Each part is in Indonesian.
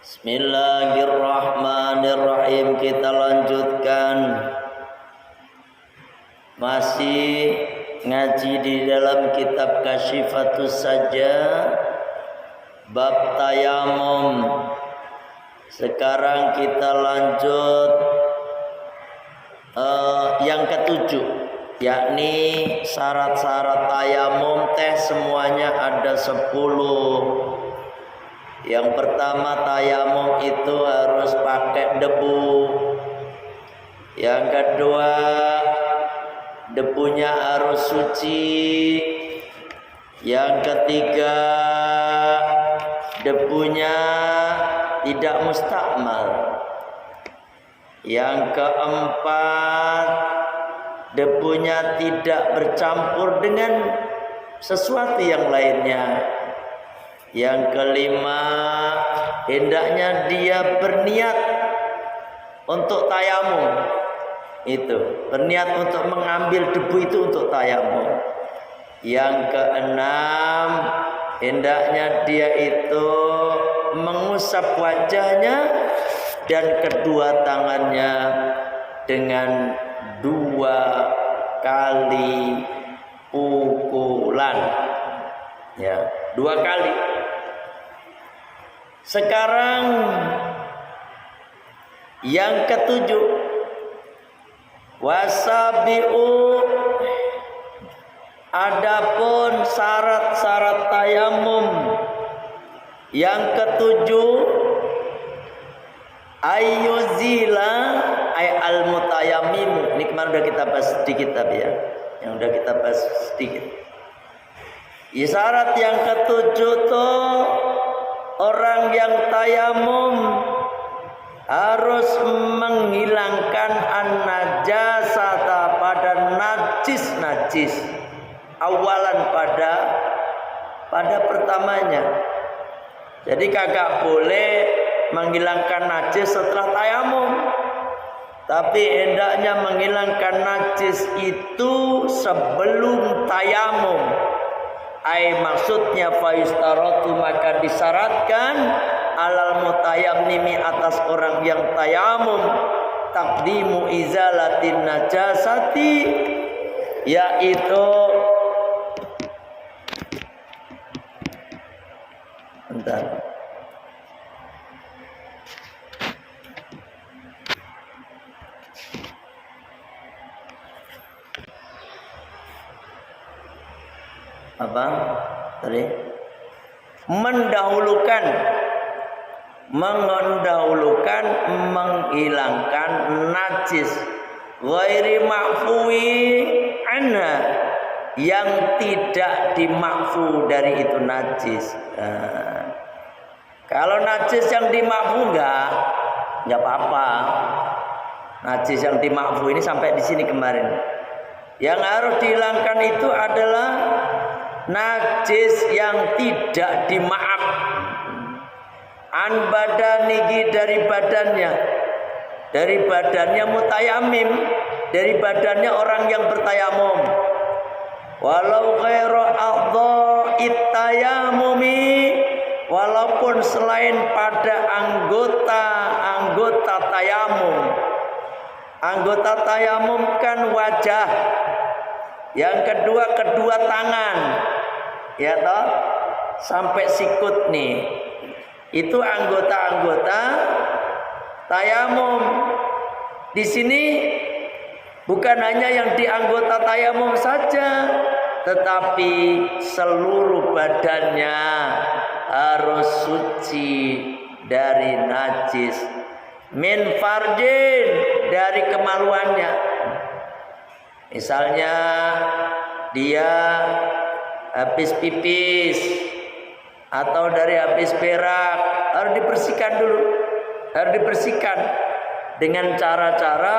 Bismillahirrahmanirrahim. Kita lanjutkan masih ngaji di dalam kitab Kasyifatus Sajjah bab tayamum. Sekarang kita lanjut yang ketujuh, yakni syarat-syarat tayamum semuanya ada 10. Yang pertama, tayamum itu harus pakai debu. Yang kedua, debunya harus suci. Yang ketiga, debunya tidak mustakmal. Yang keempat, debunya tidak bercampur dengan sesuatu yang lainnya. Yang kelima, hendaknya dia berniat untuk tayamum. Itu, berniat untuk mengambil debu itu untuk tayamum. Yang keenam, hendaknya dia itu mengusap wajahnya dan kedua tangannya dengan 2 kali pukulan. Ya, 2 kali. Sekarang yang ketujuh, wasabi'u, adapun syarat-syarat tayamum yang ketujuh, ayyuzila ay al-mutayammim. Ini kemarin udah kita bahas di kitab ya, yang udah kita bahas sedikit. Isyarat yang ketujuh tuh, orang yang tayamum harus menghilangkan an-najasata pada najis awalan pada pertamanya. Jadi kagak boleh menghilangkan najis setelah tayamum, tapi hendaknya menghilangkan najis itu sebelum tayamum. Maksudnya faistaratu, maka disyaratkan alal mutayammimi, atas orang yang tayamum, taqdimu izalatin najasati, yaitu mendahulukan menghilangkan najis ghairi ma'fuwi anha, yang tidak dimakfu dari itu najis. Kalau najis yang dimakfu enggak apa-apa. Najis yang dimakfu ini sampai di sini kemarin. Yang harus dihilangkan itu adalah najis yang tidak dimaaf. An badanihi, dari badannya mutayammim, dari badannya orang yang bertayamum. Walau ghairu a'dha'it tayammumi, walaupun selain pada anggota tayamum. Anggota tayamum kan wajah. Yang kedua tangan. Ya toh? Sampai sikut nih. Itu anggota-anggota tayamum. Di sini bukan hanya yang di anggota tayamum saja, tetapi seluruh badannya harus suci dari najis. Min farjin, dari kemaluannya. Misalnya dia habis pipis atau dari habis berak, harus dibersihkan dulu. Harus dibersihkan dengan cara-cara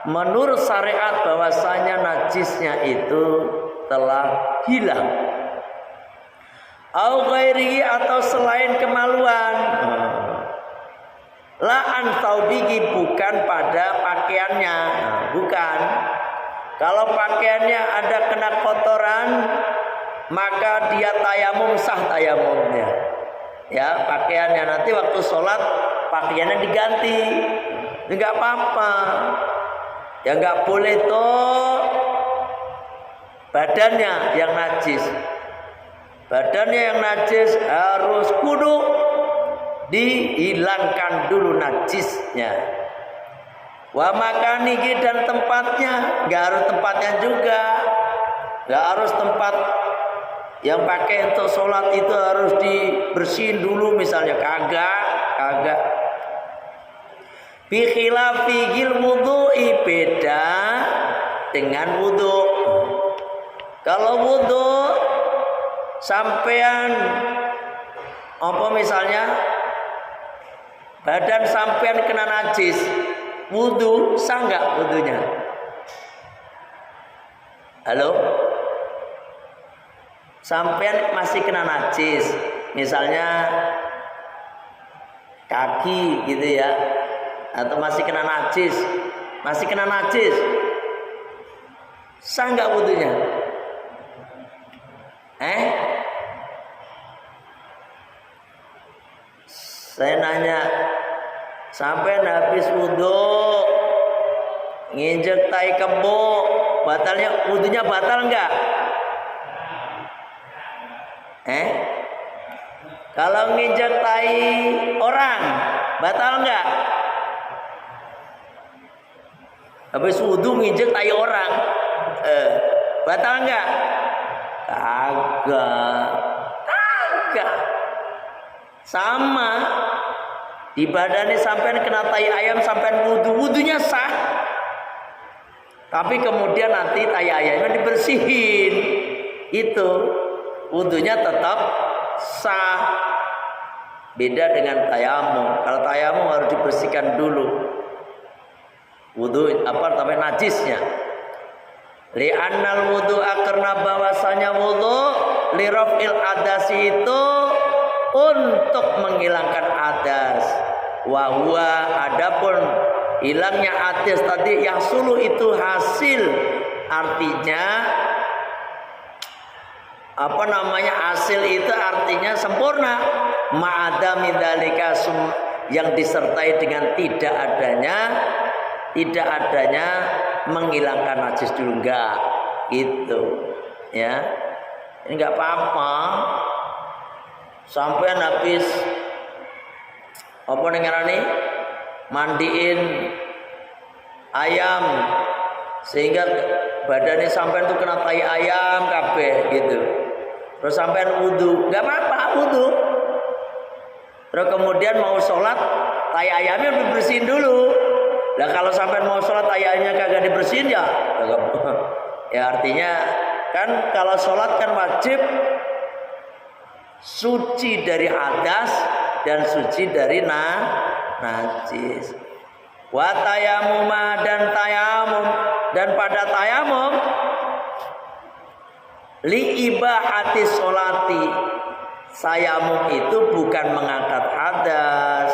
menurut syariat bahwasanya najisnya itu telah hilang. Au ghairihi, atau selain kemaluan. La an taubihi, bukan pada pakaiannya. Bukan. Kalau pakaiannya ada kena kotoran, maka dia tayamum, sah tayamumnya. Ya, pakaiannya nanti waktu sholat pakaiannya diganti. Enggak apa-apa. Ya enggak boleh toh badannya yang najis. Badannya yang najis harus kudu dihilangkan dulu najisnya. Wa makanihi dan tempatnya, enggak harus tempatnya juga. Enggak harus tempat yang pakai untuk sholat itu harus dibersihin dulu misalnya, kagak. Bi khilafil wudu'i, beda dengan wudu. Kalau wudu sampean apa misalnya badan sampean kena najis, wudu sah nggak wudunya? Halo? Sampean masih kena najis, misalnya kaki gitu ya, atau masih kena najis, sah nggak wudunya? Saya nanya, sampean habis wudu nginjek tai kebo, batalnya wudunya batal nggak? Kalau nginjek tai orang batal nggak? Habis wudu nginjek tai orang, batal nggak? Kagak. Sama di badannya sampean kena tai ayam, sampean wudunya sah. Tapi kemudian nanti tai ayamnya dibersihin, itu wudunya tetap sah. Beda dengan tayamum. Kalau tayamum harus dibersihkan dulu wudu tapi najisnya. Li'annal wudu'a, karena bahwasanya wudu liraf'il adasi itu untuk menghilangkan adas. Wa huwa, adapun hilangnya adas tadi yang sulu itu hasil, artinya hasil itu artinya sempurna. Ma'adami dzalika, yang disertai dengan tidak adanya menghilangkan najis dulu, enggak gitu ya. Ini enggak apa-apa. Sampai habis mandiin ayam sehingga badannya sampai itu kena tai ayam kabeh gitu. Terus sampai wudu, enggak apa-apa wudu. Terus kemudian mau sholat, tai ayamnya dibersihin dulu. Nah kalau sampai mau sholat tai ayamnya kagak dibersihin ya artinya kan kalau sholat kan wajib suci dari hadas dan suci dari najis. Wa tayamuma, dan tayamum, dan pada tayamum li ibahati sholati, tayamum itu bukan mengangkat hadas,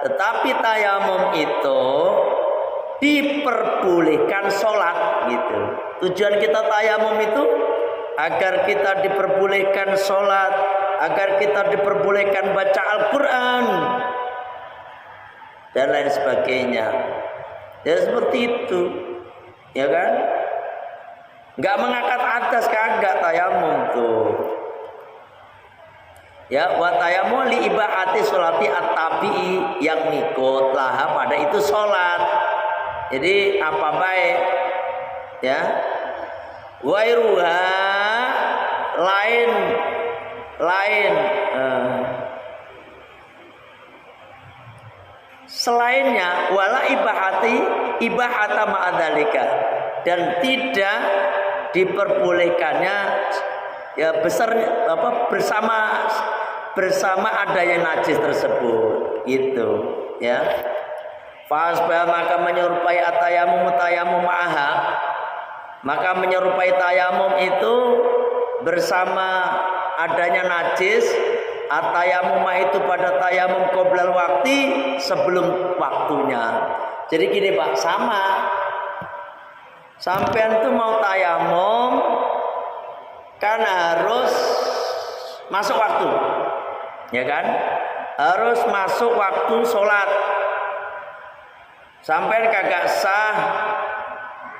tetapi tayamum itu diperbolehkan sholat gitu. Tujuan kita tayamum itu agar kita diperbolehkan sholat, agar kita diperbolehkan baca Al-Quran dan lain sebagainya. Ya seperti itu, ya kan? Nggak mengangkat atas, kagak tayamum tuh. Ya, wa tayammum li ibahati sholati at-tabi'i, yang ngikut laha pada itu sholat. Jadi apa baik ya, wairuha lain selainnya, wala ibahata ma'adzalika, dan tidak diperbolehkannya ya bersama adanya najis tersebut gitu ya. Fasbah, maka menyerupai atayamum ma'aha, maka menyerupai tayamum itu bersama adanya najis. Atayamum itu pada tayamum qoblal waktu, sebelum waktunya. Jadi gini Pak, sama sampean tuh mau tayamum kan harus masuk waktu ya kan? Harus masuk waktu sholat. Sampai kagak sah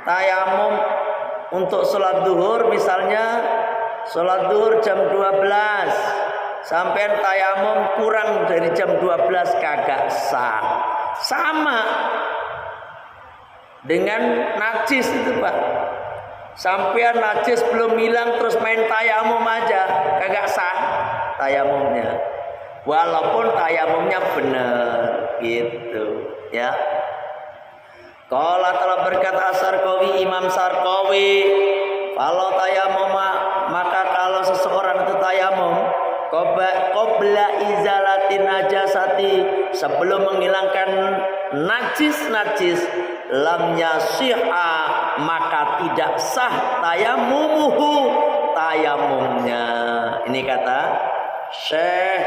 tayamum untuk sholat duhur, misalnya sholat duhur jam 12, sampai tayamum kurang dari jam 12 kagak sah. Sama dengan najis itu Pak. Sampean najis belum hilang terus main tayamum aja, kagak sah tayamumnya. Walaupun tayamumnya benar gitu, ya. Qala telah berkata Sarqawi, Imam Sarqawi, kalau tayamum maka kalau seseorang itu tayamum qabla izalatin najasati, sebelum menghilangkan najis lam yasihha, maka tidak sah tayamumnya. Ini kata Syekh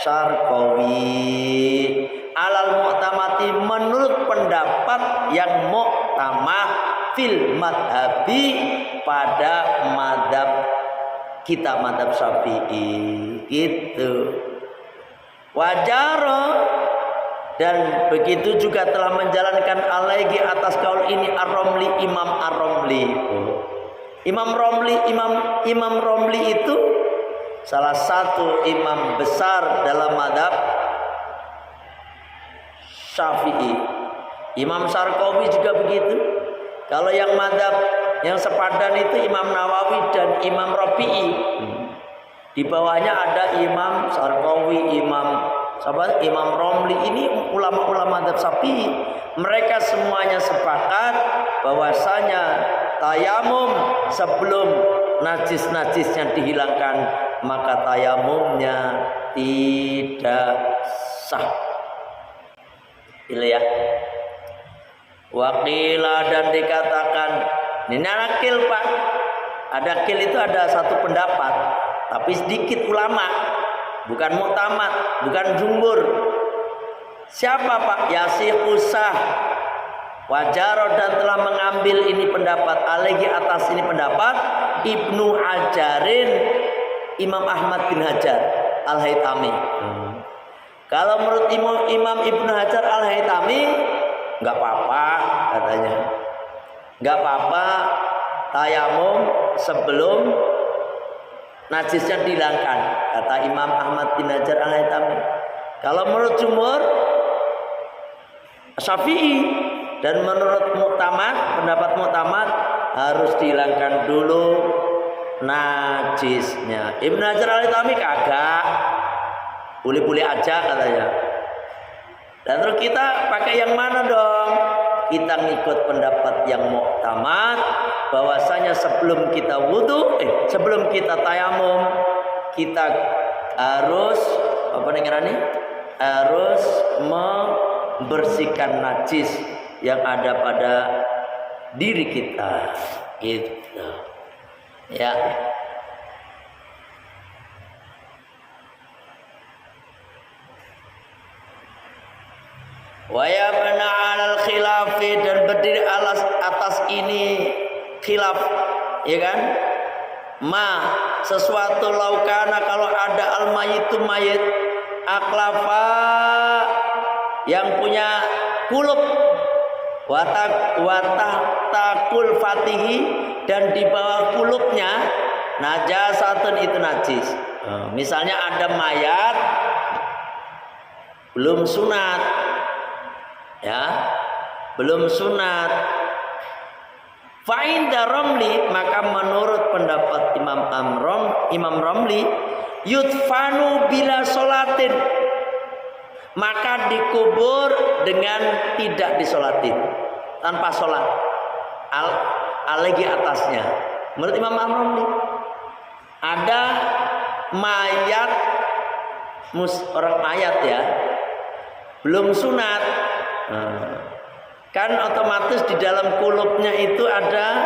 Sarqawi. Alal mu'tamati, menurut pendapat yang mu'tamad fil madhabi, pada madhab kita, madhab Syafi'i gitu. Wajar, dan begitu juga telah menjalankan alaihi atas kaul ini Ar-Romli, Imam Ar-Romli. Imam Romli itu salah satu imam besar dalam madhab Syafi'i. Imam Sarqawi juga begitu. Kalau yang madhab yang sepadan itu Imam Nawawi dan Imam Rafi'i. Di bawahnya ada Imam Sarqawi, Imam Romli. Ini ulama-ulama madhab Syafi'i. Mereka semuanya sepakat bahwasanya tayamum sebelum najis-najisnya dihilangkan, maka tayamumnya tidak sah. Ini ya. Wakila, dan dikatakan, ini nakil Pak. Ada kil itu ada satu pendapat, tapi sedikit ulama, bukan muktamad, bukan jumhur. Siapa Pak? Yasihhu sah. Wajar, dan telah mengambil ini pendapat, alaihi atas ini pendapat Ibnu Hajarin, Imam Ahmad bin Hajar Al-Haytami. Kalau menurut Imam Ibnu Hajar Al-Haytami, nggak apa-apa katanya, nggak apa-apa tayamum sebelum najisnya dihilangkan, kata Imam Ahmad bin Hajar Al-Haytami. Kalau menurut jumhur Syafi'i dan menurut muktamad, pendapat muktamad, harus dihilangkan dulu najisnya. Ibnu Hajar Al-Haytami kagak, boleh-boleh aja katanya. Dan terus kita pakai yang mana dong? Kita ngikut pendapat yang muktamad, bahwasanya sebelum kita wudu, sebelum kita tayamum, kita harus harus membersihkan najis yang ada pada diri kita, gitu. Ya. Wa yabna 'alal khilafi, dan berdiri atas ini khilaf, ya kan? Sesuatu laukana, kalau ada al-mayitu mayit, aklafa, yang punya kulup, watakul fatihi, dan di bawah kulupnya najasatun, itu najis. Misalnya ada mayat belum sunat, ya, belum sunat. Fa'inda Romli, maka menurut pendapat Imam Romli, yudfanu bila sholatin, maka dikubur dengan tidak disolatin, tanpa sholat, alaihi atasnya. Menurut Imam Romli, ada mayat, orang mayat ya, belum sunat, kan otomatis di dalam kulupnya itu ada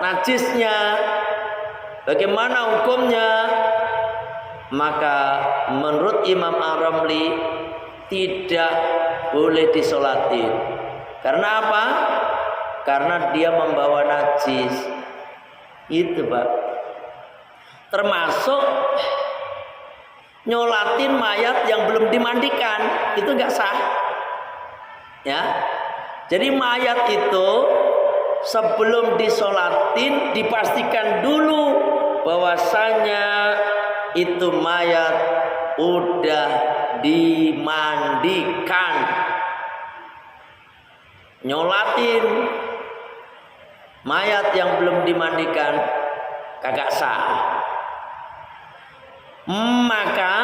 najisnya. Bagaimana hukumnya? Maka menurut Imam Ar-Ramli tidak boleh disolatin. Karena apa? Karena dia membawa najis. Itu Pak. Termasuk nyolatin mayat yang belum dimandikan, itu nggak sah. Ya, jadi mayat itu sebelum disolatin dipastikan dulu bahwasanya itu mayat udah dimandikan. Nyolatin mayat yang belum dimandikan kagak sah. Maka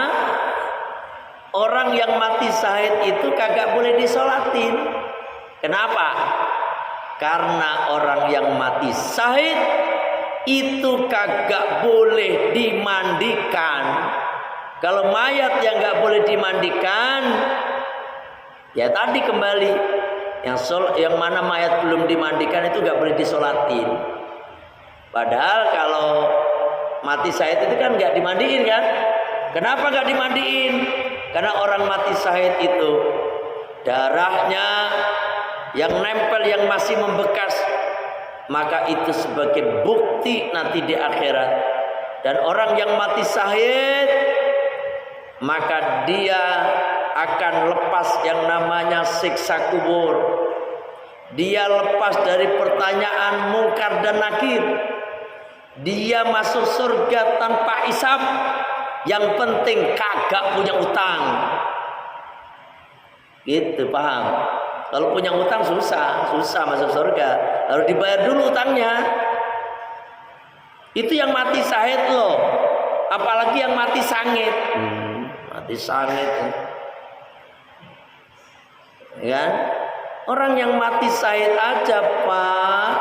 orang yang mati syahid itu kagak boleh disolatin. Kenapa? Karena orang yang mati syahid itu kagak boleh dimandikan. Kalau mayat yang gak boleh dimandikan, ya tadi kembali yang mana mayat belum dimandikan itu gak boleh disolatin. Padahal kalau mati syahid itu kan gak dimandiin kan? Kenapa gak dimandiin? Karena orang mati syahid itu darahnya yang nempel, yang masih membekas, maka itu sebagai bukti nanti di akhirat. Dan orang yang mati syahid, maka dia akan lepas yang namanya siksa kubur. Dia lepas dari pertanyaan mungkar dan nakir. Dia masuk surga tanpa hisab. Yang penting kagak punya utang. Gitu, paham? Kalau punya utang susah masuk surga. Harus dibayar dulu utangnya. Itu yang mati syahid loh. Apalagi yang mati sangit. Mati sangit. Ya kan? Orang yang mati syahid aja, Pak,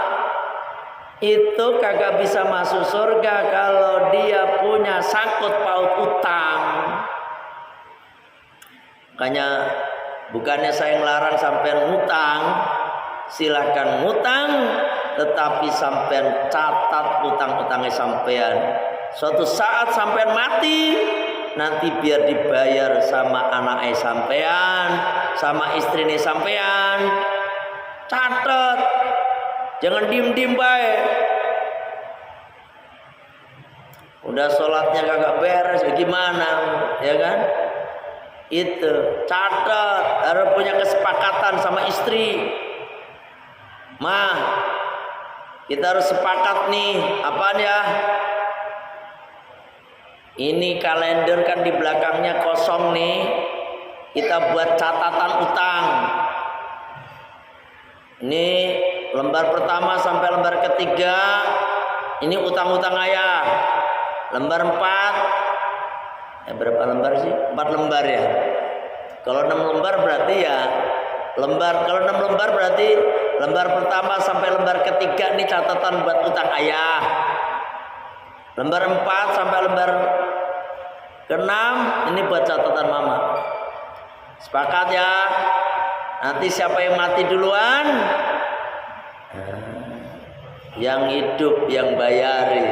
itu kagak bisa masuk surga kalau dia punya sangkut paut utang. Makanya bukannya saya ngelarang sampean ngutang, silahkan ngutang, tetapi sampean catat utang-utangnya sampean. Suatu saat sampean mati, nanti biar dibayar sama anaknya sampean, sama istrinya sampean. Catat, jangan diem-diem baik. Udah sholatnya kagak beres, gimana, ya kan? Itu catat, harus punya kesepakatan sama istri. Mah, kita harus sepakat nih, apaan ya? Ini kalender kan di belakangnya kosong nih. Kita buat catatan utang. Ini lembar pertama sampai lembar ketiga, ini utang-utang ayah. Lembar 4, berapa lembar sih? 4 lembar ya. Kalau 6 lembar berarti ya kalau 6 lembar berarti lembar pertama sampai lembar ketiga ini catatan buat utang ayah. Lembar 4 sampai lembar ke-6 ini buat catatan mama. Sepakat ya? Nanti siapa yang mati duluan, yang hidup yang bayari.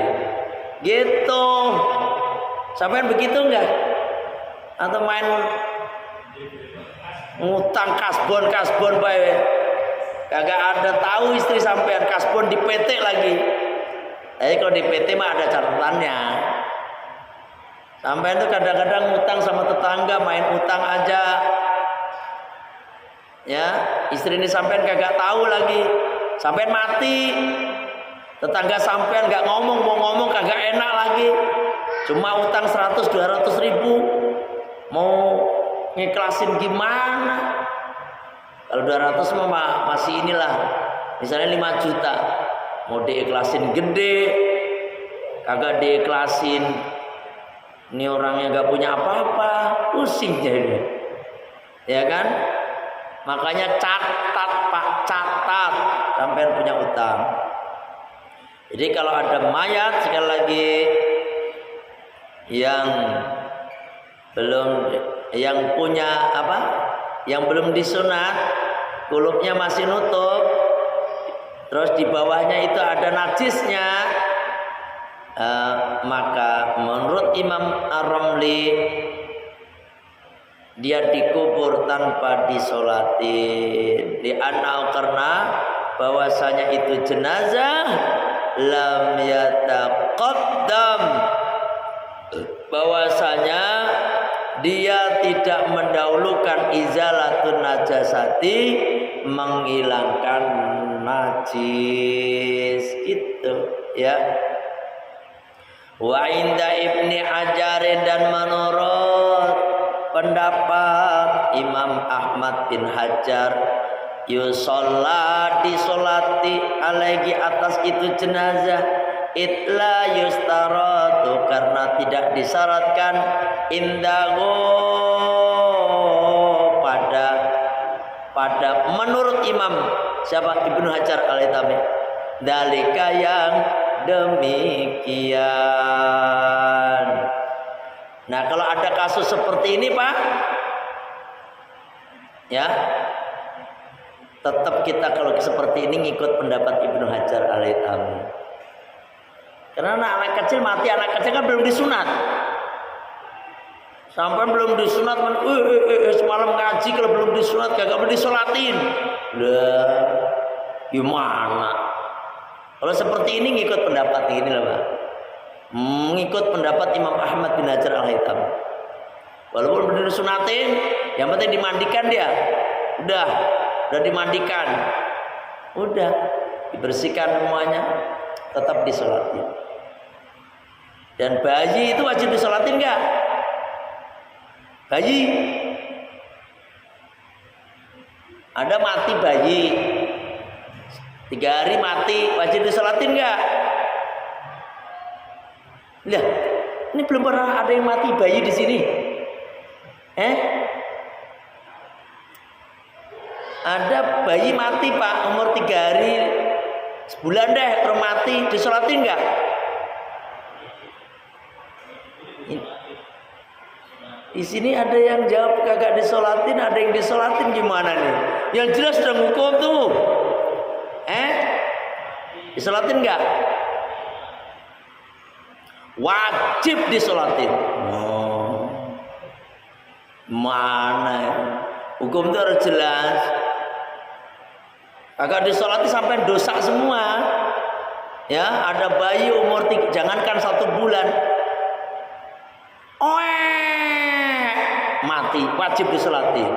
Gitu. Sampai begitu enggak? Atau main ngutang kasbon bae. Kagak ada tahu istri sampean kasbon di PT lagi. Tapi kalau di PT mah ada catatannya. Sampean tuh kadang-kadang ngutang sama tetangga, main utang aja. Ya, istri ini sampean kagak tahu lagi. Sampean mati. Tetangga sampean nggak ngomong, mau ngomong kagak enak lagi. Cuma utang 100-200 ribu. Mau ngiklasin gimana? Kalau 200 mah masih inilah. Misalnya 5 juta. Mau diiklasin gede, kagak diiklasin. Ini orangnya nggak punya apa-apa, pusing jadi. Ya kan? Makanya catat, Pak, catat. Sampean punya utang. Jadi kalau ada mayat sekali lagi yang punya apa? Yang belum disunat, kulupnya masih nutup, terus di bawahnya itu ada najisnya, maka menurut Imam Ar-Ramli dia dikubur tanpa disolatin. Karena bahwasanya itu jenazah lam yataqaddam, bahwasanya dia tidak mendahulukan izalatun najasati, menghilangkan najis itu ya. Wa inda Ibni Hajar, dan menurut pendapat Imam Ahmad bin Hajar, yusalla, disolati alaihi, atas itu jenazah, itla yustaratu, karena tidak disyaratkan, indahu, pada menurut Imam siapa, Ibnu Hajar al-Haytami, dalika, yang demikian. Nah, kalau ada kasus seperti ini Pak, ya tetap kita kalau seperti ini ngikut pendapat Ibnu Hajar al-Haytami. Karena anak kecil mati, anak kecil kan belum disunat. Sampai belum disunat, semalam ngaji kalau belum disunat kagak boleh disolatin. Lah, gimana? Kalau seperti ini ngikut pendapat ini lah Pak. Mengikut pendapat Imam Ahmad bin Hajar al-Haytami. Walaupun belum disunatin, yang penting dimandikan dia. Udah dimandikan. Udah dibersihkan semuanya, tetap disolatin. Dan bayi itu wajib disolatin enggak? Bayi. Ada mati bayi. 3 hari mati, wajib disolatin enggak? Lihat, ini belum pernah ada yang mati bayi di sini. Ada bayi mati Pak, umur 3 hari, sebulan deh, terus mati, disolatin enggak? Di sini ada yang jawab kagak disolatin, ada yang disolatin, gimana nih? Yang jelas sudah hukum tuh. Disolatin enggak? Wajib disolatin. Mana ya? Hukum itu harus jelas. Kagak disolatin sampai dosa semua. Ya, ada bayi umur 3, jangankan 1 bulan. Mati, wajib disolatin.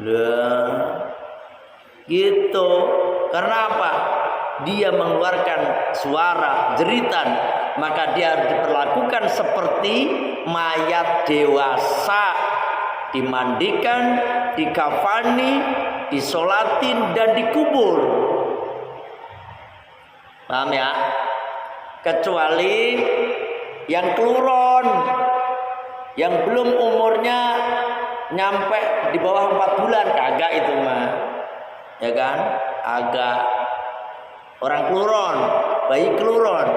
Lah, gitu. Karena apa? Dia mengeluarkan suara jeritan, maka dia harus diperlakukan seperti mayat dewasa, dimandikan, dikafani, disolatin, dan dikubur. Paham ya? Kecuali yang keluron, yang belum umurnya nyampe di bawah 4 bulan, kagak itu mah, ya kan? Agak orang keluron, bayi keluron,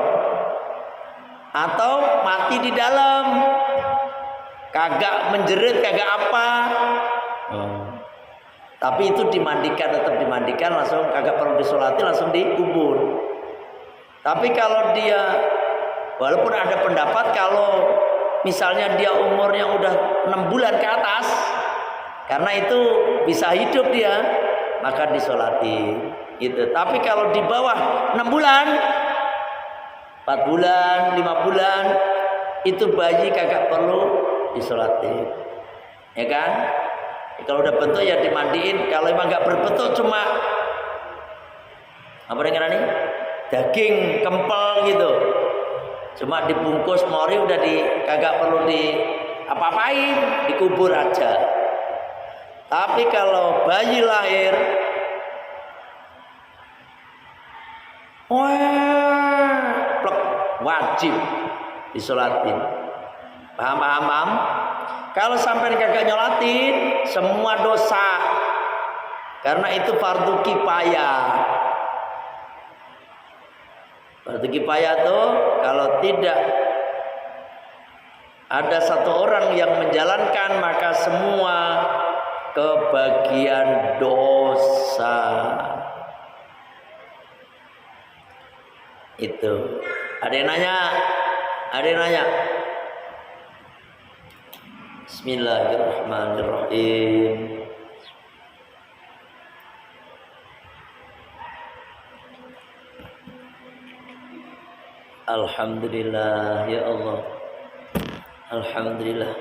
atau mati di dalam, kagak menjerit, kagak apa. Tapi itu dimandikan, tetap dimandikan, langsung kagak perlu disolati, langsung dikubur. Tapi kalau dia, walaupun ada pendapat kalau misalnya dia umurnya udah 6 bulan ke atas, karena itu bisa hidup dia, maka disolati gitu. Tapi kalau di bawah 6 bulan, 4 bulan, 5 bulan, itu bayi kagak perlu disolati, ya kan? Kalau udah bentuk ya dimandiin. Kalau emang nggak berbentuk, cuma apa yang nih, daging kempel gitu, cuma dibungkus mori, udah kagak perlu di apa-apain, dikubur aja. Tapi kalau bayi lahir, wajib disolatin. Paham? Kalau sampai kagak nyolatin, semua dosa. Karena itu fardu kifayah. Fardu kifayah tuh kalau tidak ada satu orang yang menjalankan, maka semua kebagian dosa. Itu. Ada yang nanya? Bismillahirrahmanirrahim. Alhamdulillah ya Allah. Alhamdulillah.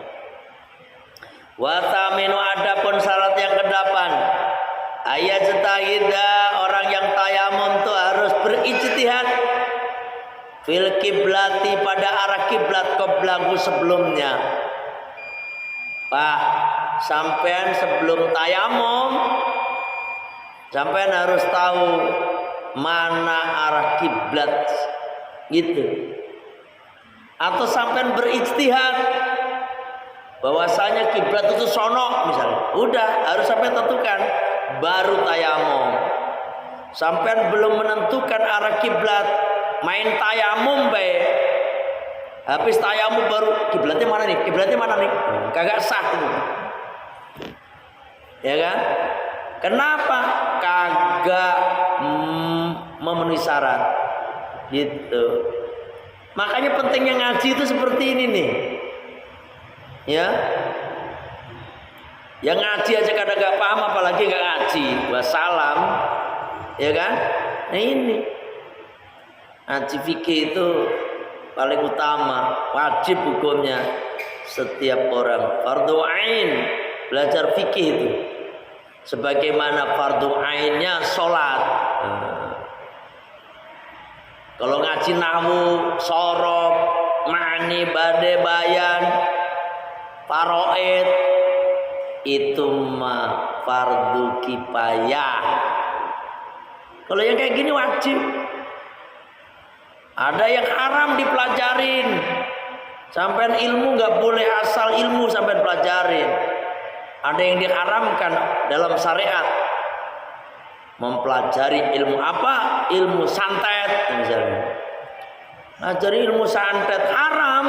Wa taminu adapun syarat yang kedelapan, ayajtahida orang yang tayamum itu harus berijtihad fil kiblati pada arah kiblat qoblahu sebelumnya. Pak, sampean sebelum tayamum sampean harus tahu mana arah kiblat gitu. Atau sampean berijtihad bahwasanya kiblat itu sono misalnya. Udah harus sampean tentukan baru tayamum. Sampean belum menentukan arah kiblat, main tayamum bae. Habis tayamum baru kiblatnya mana nih? Kiblatnya mana nih? Kagak sah itu. Ya kan? Kenapa? Kagak memenuhi syarat. Gitu. Makanya pentingnya ngaji itu seperti ini nih. Ya. Yang ngaji aja kadang gak paham apalagi gak ngaji. Wassalam. Ya kan? Nah ini. Ngaji fikih itu paling utama, wajib hukumnya setiap orang. Fardu ain, belajar fikih itu sebagaimana fardu ainnya sholat. Kalau ngaji nahwu, sorof, ma'ani, bade, bayan, faraid itu mah fardu kifayah. Kalau yang kayak gini wajib. Ada yang haram dipelajarin. Sampai ilmu nggak boleh asal ilmu sampai pelajarin. Ada yang diharamkan dalam syariat. Mempelajari ilmu apa? Ilmu santet misalnya. Pelajari ilmu santet haram.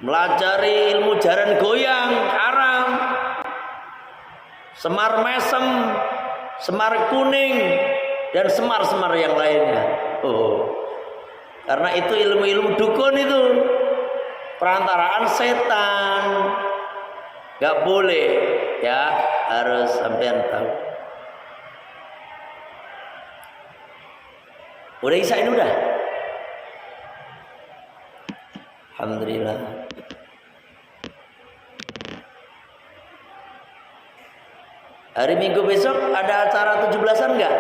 Melajari ilmu jaran goyang haram. Semar mesem, semar kuning, dan semar-semar yang lainnya. Karena itu ilmu-ilmu dukun itu perantaraan setan. Gak boleh ya, harus sampean tahu. Udah Isa ini udah. Alhamdulillah. Hari Minggu besok ada acara 17-an enggak?